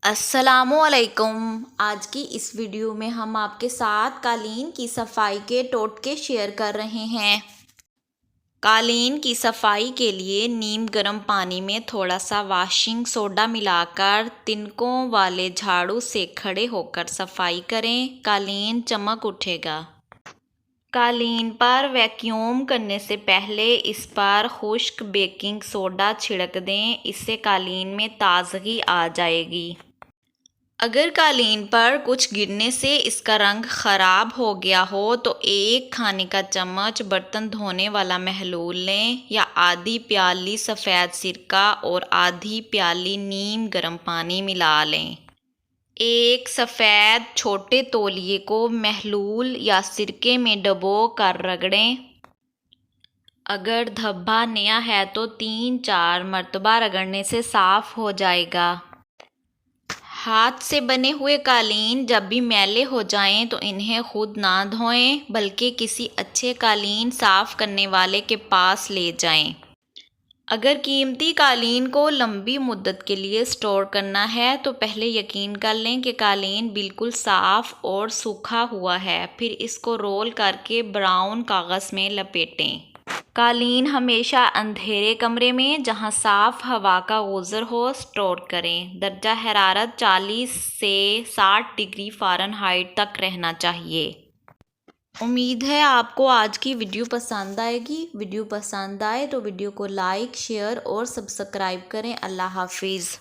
अस्सलामुअलैकुम। आज की इस वीडियो में हम आपके साथ कालीन की सफाई के टोटके शेयर कर रहे हैं। कालीन की सफाई के लिए नीम गर्म पानी में थोड़ा सा वॉशिंग सोडा मिलाकर तिनकों वाले झाड़ू से खड़े होकर सफाई करें। कालीन चमक उठेगा। कालीन पर वैक्यूम करने से पहले इस पर खुश्क बेकिंग सोडा छिड़क दें, इससे कालीन में ताजगी आ जाएगी। अगर कालीन पर कुछ गिरने से इसका रंग ख़राब हो गया हो तो एक खाने का चम्मच बर्तन धोने वाला महलूल लें या आधी प्याली सफ़ेद सिरका और आधी प्याली नीम गर्म पानी मिला लें। एक सफ़ेद छोटे तौलिए को महलूल या सिरके में डुबो कर रगड़ें। अगर धब्बा नया है तो 3-4 मरतबा रगड़ने से साफ़ हो जाएगा। हाथ से बने हुए कालीन जब भी मैले हो जाएं तो इन्हें खुद ना धोएं, बल्कि किसी अच्छे कालीन साफ़ करने वाले के पास ले जाएं। अगर कीमती कालीन को लंबी मुद्दत के लिए स्टोर करना है तो पहले यकीन कर लें कि कालीन बिल्कुल साफ़ और सूखा हुआ है, फिर इसको रोल करके ब्राउन कागज़ में लपेटें। कालीन हमेशा अंधेरे कमरे में जहां साफ़ हवा का गुज़र हो स्टोर करें। दर्जा हरारत 40 से 60 डिग्री फ़ारेनहाइट तक रहना चाहिए। उम्मीद है आपको आज की वीडियो पसंद आएगी। वीडियो पसंद आए तो वीडियो को लाइक, शेयर और सब्सक्राइब करें। अल्लाह हाफिज़।